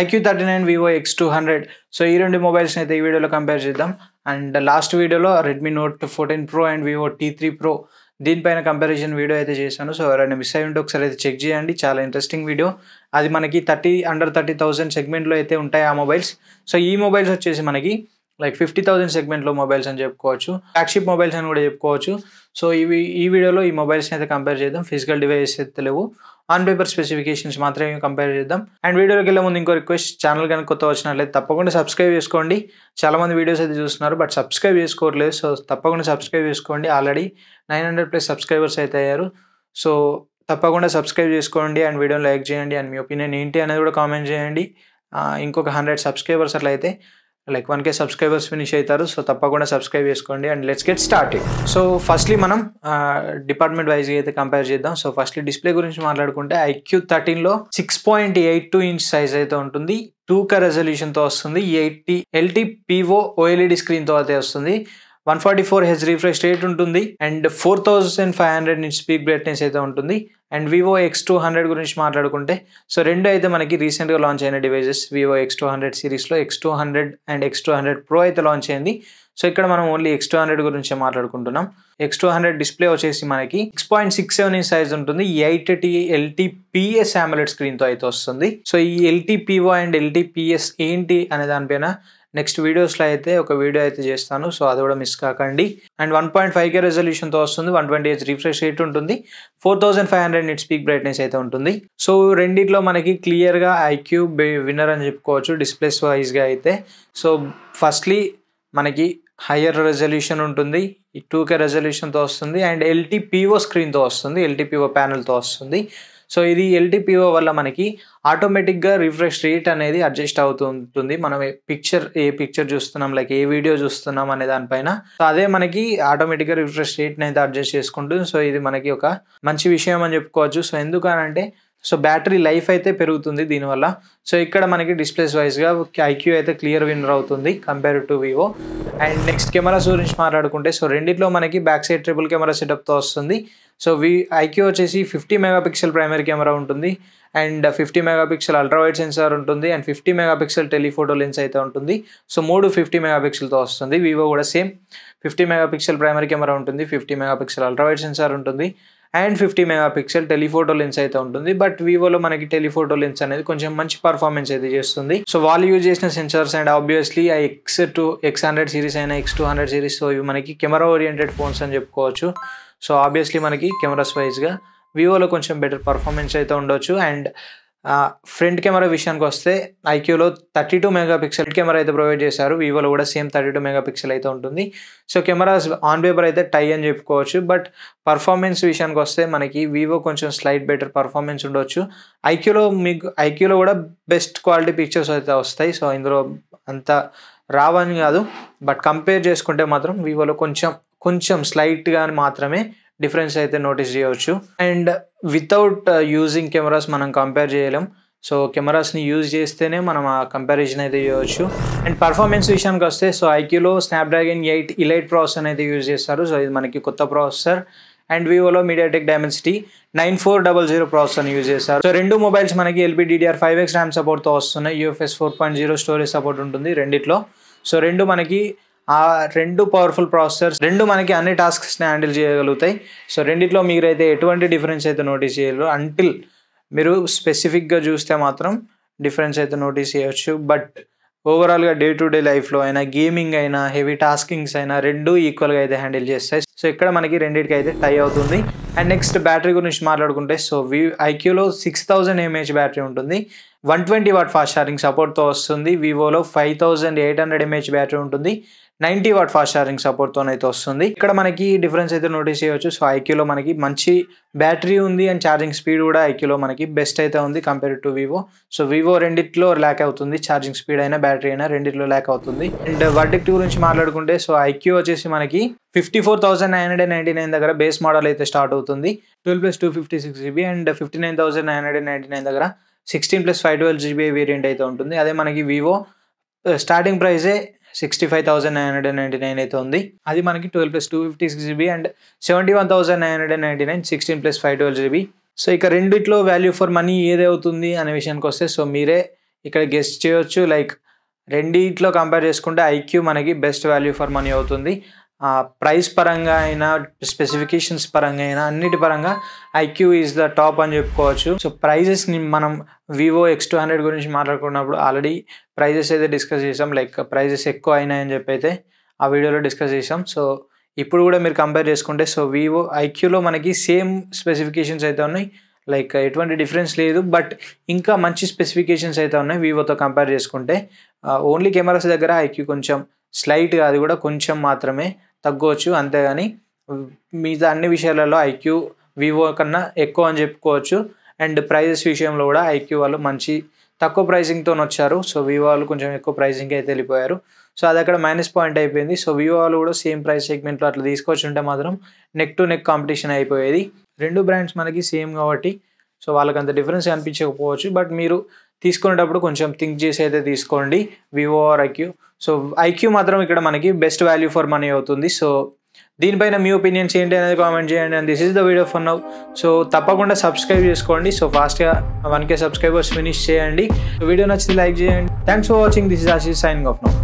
IQ39 Vivo X200. So ఈ రెండు మొబైల్స్ని అయితే ఈ వీడియోలో కంపేర్ చేద్దాం. అండ్ లాస్ట్ వీడియోలో Redmi Note 14 Pro and Vivo T3 Pro దీనిపైన కంపారిజన్ వీడియో అయితే చేశాను. సో ఎవరైనా మిస్ అయి ఉంటే ఒకసారి అయితే చెక్ చేయండి. చాలా ఇంట్రెస్టింగ్ వీడియో. అది మనకి అండర్ 30,000 సెగ్మెంట్లో అయితే ఉంటాయి ఆ మొబైల్స్. సో ఈ మొబైల్స్ వచ్చేసి మనకి లైక్ 50,000 సెగ్మెంట్లో మొబైల్స్ అని చెప్పుకోవచ్చు. ఫ్లాగ్షిప్ మొబైల్స్ అని కూడా చెప్పుకోవచ్చు. సో ఈ వీడియోలో ఈ మొబైల్స్ని అయితే కంపేర్ చేద్దాం. ఫిజికల్ డివైస్ అయితే లేవు, ఆన్ పేపర్ స్పెసిఫికేషన్స్ మాత్రమే కంపేర్ చేద్దాం. అండ్ వీడియోకి వెళ్ళే ముందు ఇంకో రిక్వెస్ట్, ఛానల్ కనుక కొత్త వచ్చినట్లయితే తప్పకుండా సబ్స్క్రైబ్ చేసుకోండి. చాలామంది వీడియోస్ అయితే చూస్తున్నారు బట్ సబ్స్క్రైబ్ చేసుకోవట్లేదు. సో తప్పకుండా సబ్స్క్రైబ్ చేసుకోండి. ఆల్రెడీ 900+ సబ్స్క్రైబర్స్ అయితే అయ్యారు. సో తప్పకుండా సబ్స్క్రైబ్ చేసుకోండి అండ్ వీడియోని లైక్ చేయండి. అండ్ మీ ఒపీనియన్ ఏంటి అనేది కూడా కామెంట్ చేయండి. ఇంకొక 100 సబ్స్క్రైబర్స్ అట్లా అయితే లైక్ 1K సబ్స్క్రైబర్స్ ఫినిష్ అవుతారు. సో తప్పకుండా సబ్స్క్రైబ్ చేసుకోండి and let's get started. So firstly మనం డిపార్ట్మెంట్ వైజ్గా అయితే కంపేర్ చేద్దాం. సో ఫస్ట్లీ డిస్ప్లే గురించి మాట్లాడుకుంటే IQ13లో 6.82 ఇంచ్ సైజ్ అయితే ఉంటుంది. 2K రెజల్యూషన్తో వస్తుంది. 80 LTPO OLED స్క్రీన్తో అయితే వస్తుంది. 144 Hz రిఫ్రెష్ రేట్ ఉంటుంది అండ్ 4500 నిట్స్ పీక్ బ్రైట్నెస్ అయితే ఉంటుంది. అండ్ Vivo X200 గురించి మాట్లాడుకుంటే సో రెండు అయితే మనకి రీసెంట్గా లాంచ్ అయిన డివైజెస్. Vivo X200 సిరీస్లో X200 అండ్ X200 Pro అయితే లాంచ్ అయింది. సో ఇక్కడ మనం ఓన్లీ X200 గురించి మాట్లాడుకుంటున్నాం. X200 డిస్ప్లే వచ్చేసి మనకి 6.67 ఇంచ్ సైజ్ ఉంటుంది. 8T LTPS AMOLED స్క్రీన్తో అయితే వస్తుంది. సో ఈ LTPO అండ్ LTPS ఏంటి అనే దానిపైన నెక్స్ట్ వీడియోస్లో అయితే ఒక వీడియో అయితే చేస్తాను. సో అది కూడా మిస్ కాకండి. అండ్ 1.5K రెజల్యూషన్తో వస్తుంది. 120 Hz రిఫ్రెష్ రేట్ ఉంటుంది. 4500 నిట్స్ పీక్ బ్రైట్నెస్ అయితే ఉంటుంది. సో రెండిట్లో మనకి క్లియర్గా IQ విన్నర్ అని చెప్పుకోవచ్చు డిస్ప్లేస్ వైజ్గా అయితే. సో ఫస్ట్లీ మనకి హయ్యర్ రెజల్యూషన్ ఉంటుంది. 2K రెజల్యూషన్తో వస్తుంది అండ్ LTPO స్క్రీన్తో వస్తుంది. LTPO ప్యానెల్తో వస్తుంది. సో ఇది LTPO వల్ల మనకి ఆటోమేటిక్గా రిఫ్రెష్ రేట్ అనేది అడ్జస్ట్ అవుతూ ఉంటుంది. మనం ఏ పిక్చర్ చూస్తున్నాం, లైక్ ఏ వీడియో చూస్తున్నాం అనే దానిపైన. సో అదే మనకి ఆటోమేటిక్గా రిఫ్రెష్ రేట్ని అయితే అడ్జస్ట్ చేసుకుంటుంది. సో ఇది మనకి ఒక మంచి విషయం అని చెప్పుకోవచ్చు. సో ఎందుకనంటే సో బ్యాటరీ లైఫ్ అయితే పెరుగుతుంది దీనివల్ల. సో ఇక్కడ మనకి డిస్ప్లేస్ వైజ్గా IQ అయితే క్లియర్ విన్నర్ అవుతుంది compare to Vivo. And next cameras గురించి మాట్లాడుకుంటే సో రెండిట్లో మనకి బ్యాక్ సైడ్ ట్రిపుల్ కెమెరా సెటప్తో వస్తుంది. సో IQ వచ్చేసి 50 మెగాపిక్సెల్ ప్రైమరీ కెమెరా ఉంటుంది అండ్ 50 మెగాపిక్సెల్ అల్ట్రావైడ్ సెన్సార్ ఉంటుంది అండ్ 50 మెగాపిక్సెల్ టెలిఫోటో లెన్స్ అయితే ఉంటుంది. సో 50 మెగాపిక్సెల్తో వస్తుంది. Vivo కూడా సేమ్ 50 మెగాపిక్సెల్ ప్రైమరీ కెమెరా ఉంటుంది, 50 మెగాపిక్సెల్ అల్ట్రావైడ్ సెన్సార్ ఉంటుంది అండ్ 50 మెగాపిక్సెల్ టెలిఫోటో లెన్స్ అయితే ఉంటుంది. బట్ వివోలో మనకి టెలిఫోటో లెన్స్ అనేది కొంచెం మంచి పర్ఫార్మెన్స్ అయితే చేస్తుంది. సో వాళ్ళు యూజ్ చేసిన sensors and obviously X100 series అయినా X200 సిరీస్, సో ఇవి మనకి కెమెరా ఓరియంటెడ్ ఫోన్స్ అని చెప్పుకోవచ్చు. సో ఆబ్వియస్లీ మనకి కెమెరాస్ వైజ్గా వివోలో కొంచెం బెటర్ పర్ఫార్మెన్స్ అయితే ఉండొచ్చు. అండ్ ఫ్రంట్ కెమెరా విషయానికి వస్తే IQలో 32 మెగాపిక్సెల్ కెమెరా అయితే ప్రొవైడ్ చేశారు. వివోలో కూడా సేమ్ 32 మెగాపిక్సెల్ అయితే ఉంటుంది. సో కెమెరాస్ ఆన్ పేపర్ అయితే టై అని చెప్పుకోవచ్చు. బట్ పర్ఫార్మెన్స్ విషయానికి వస్తే మనకి Vivo కొంచెం స్లైట్ బెటర్ పర్ఫార్మెన్స్ ఉండొచ్చు. IQలో కూడా బెస్ట్ క్వాలిటీ పిక్చర్స్ అయితే వస్తాయి. సో ఇందులో అంత రావని కాదు, బట్ కంపేర్ చేసుకుంటే మాత్రం వివోలో కొంచెం స్లైట్గా మాత్రమే డిఫరెన్స్ అయితే నోటీస్ చేయవచ్చు. అండ్ వితౌట్ యూజింగ్ కెమెరాస్ మనం కంపేర్ చేయలేం. సో కెమెరాస్ని యూజ్ చేస్తేనే మనం ఆ కంపారిజన్ అయితే చేయవచ్చు. అండ్ పర్ఫార్మెన్స్ విషయానికి వస్తే సో IQలో స్నాప్డ్రాగన్ 8 ఎలైట్ ప్రాసెసర్ అయితే యూజ్ చేస్తారు. సో ఇది మనకి కొత్త ప్రాసెసర్. అండ్ వివోలో మీడియాటెక్ డైమెన్సిటీ 9400 ప్రాసెసర్ని యూజ్ చేస్తారు. సో రెండు మొబైల్స్ మనకి LPDDR5X ర్యామ్ సపోర్ట్తో వస్తున్నాయి. UFS 4.0 స్టోరేజ్ సపోర్ట్ ఉంటుంది రెండిట్లో. సో రెండు పవర్ఫుల్ ప్రాసెసర్స్, రెండు మనకి అన్ని టాస్క్స్ని హ్యాండిల్ చేయగలుగుతాయి. సో రెండిట్లో మీరైతే ఎటువంటి డిఫరెన్స్ అయితే నోటీస్ చేయలేరు. అంటిల్ మీరు స్పెసిఫిక్గా చూస్తే మాత్రం డిఫరెన్స్ అయితే నోటీస్ చేయవచ్చు. బట్ ఓవరాల్గా డే టు డే లైఫ్లో అయినా, గేమింగ్ అయినా, హెవీ టాస్కింగ్స్ అయినా రెండు ఈక్వల్గా అయితే హ్యాండిల్ చేస్తాయి. సో ఇక్కడ మనకి రెండింటికి అయితే టై అవుతుంది. అండ్ నెక్స్ట్ బ్యాటరీ గురించి మాట్లాడుకుంటే సో IQలో 6000 mAh బ్యాటరీ ఉంటుంది. 120 వాట్ ఫాస్ట్ ఛార్జింగ్ సపోర్ట్తో వస్తుంది. వివోలో 5800 mAh బ్యాటరీ ఉంటుంది. 90 వాట్ ఫాస్ట్ ఛార్జింగ్ సపోర్ట్తో అయితే వస్తుంది. ఇక్కడ మనకి డిఫరెన్స్ అయితే నోటీస్ చేయవచ్చు. సో IQలో మనకి మంచి బ్యాటరీ ఉంది అండ్ ఛార్జింగ్ స్పీడ్ కూడా IQలో మనకి బెస్ట్ అయితే ఉంది compare to Vivo. So Vivo రెండిట్లో ల్యాక్ అవుతుంది. ఛార్జింగ్ స్పీడ్ అయినా బ్యాటరీ అయినా రెండిట్లో ల్యాక్ అవుతుంది. అండ్ వర్డిక్ట్ గురించి మాట్లాడుకుంటే సో IQ వచ్చేసి మనకి 54,999 దగ్గర బేస్ మోడల్ అయితే స్టార్ట్ అవుతుంది. 12+256GB అండ్ 59,999 దగ్గర 16+512GB వేరియంట్ అయితే ఉంటుంది. అదే మనకి Vivo స్టార్టింగ్ ప్రైజే 65,999 అయితే ఉంది. అది మనకి 12+256GB అండ్ 71,999 16+512GB. సో ఇక రెండిట్లో వాల్యూ ఫర్ మనీ ఏది అవుతుంది అనే విషయానికి వస్తే సో మీరే ఇక్కడ గెస్ట్ చేయొచ్చు. లైక్ రెండిట్లో కంపేర్ చేసుకుంటే ఐక్యూ మనకి బెస్ట్ వాల్యూ ఫర్ మనీ అవుతుంది. ప్రైస్ పరంగా అయినా, స్పెసిఫికేషన్స్ పరంగా అయినా, అన్నిటి పరంగా ఐక్యూ ఈజ్ ద టాప్ అని చెప్పుకోవచ్చు. సో ప్రైజెస్ని మనం వివో X200 గురించి మాట్లాడుకున్నప్పుడు ఆల్రెడీ ప్రైజెస్ అయితే డిస్కస్ చేసాం. లైక్ ప్రైజెస్ ఎక్కువ అయినాయని చెప్పి అయితే ఆ వీడియోలో డిస్కస్ చేసాం. సో ఇప్పుడు కూడా మీరు కంపేర్ చేసుకుంటే సో వివో ఐక్యూలో మనకి సేమ్ స్పెసిఫికేషన్స్ అయితే ఉన్నాయి. లైక్ ఎటువంటి డిఫరెన్స్ లేదు, బట్ ఇంకా మంచి స్పెసిఫికేషన్స్ అయితే ఉన్నాయి వివోతో కంపేర్ చేసుకుంటే. ఓన్లీ కెమెరాస్ దగ్గర ఐక్యూ కొంచెం స్లైట్గా, అది కూడా కొంచెం మాత్రమే తగ్గవచ్చు, అంతేగాని మిగతా అన్ని విషయాలలో ఐక్యూ వివో కన్నా ఎక్కువ అని చెప్పుకోవచ్చు. అండ్ ప్రైజెస్ విషయంలో కూడా ఐక్యూ వాళ్ళు మంచి తక్కువ ప్రైసింగ్తో వచ్చారు. సో వివో వాళ్ళు కొంచెం ఎక్కువ ప్రైసింగ్ అయితే వెళ్ళిపోయారు. సో అది అక్కడ మైనస్ పాయింట్ అయిపోయింది. సో వివో వాళ్ళు కూడా సేమ్ ప్రైస్ సెగ్మెంట్లో అట్లా తీసుకొచ్చి ఉంటే మాత్రం నెక్ టు నెక్ కాంపిటీషన్ అయిపోయేది. రెండు బ్రాండ్స్ మనకి సేమ్ కాబట్టి సో వాళ్ళకి అంత డిఫరెన్స్ అనిపించకపోవచ్చు, బట్ మీరు తీసుకునేటప్పుడు కొంచెం థింక్ చేసి అయితే తీసుకోండి Vivo or iQOO. So iQOO మాత్రం ఇక్కడ మనకి బెస్ట్ వాల్యూ ఫర్ మనీ అవుతుంది. సో దీనిపైన మీ ఒపీనియన్స్ ఏంటి అనేది కామెంట్ చేయండి. And this is the video for now. So తప్పకుండా సబ్స్క్రైబ్ చేసుకోండి. సో ఫాస్ట్గా 1K సబ్స్క్రైబర్స్ ఫినిష్ చేయండి. వీడియో నచ్చితే లైక్ చేయండి. Thanks for watching. This is Ashish signing off now.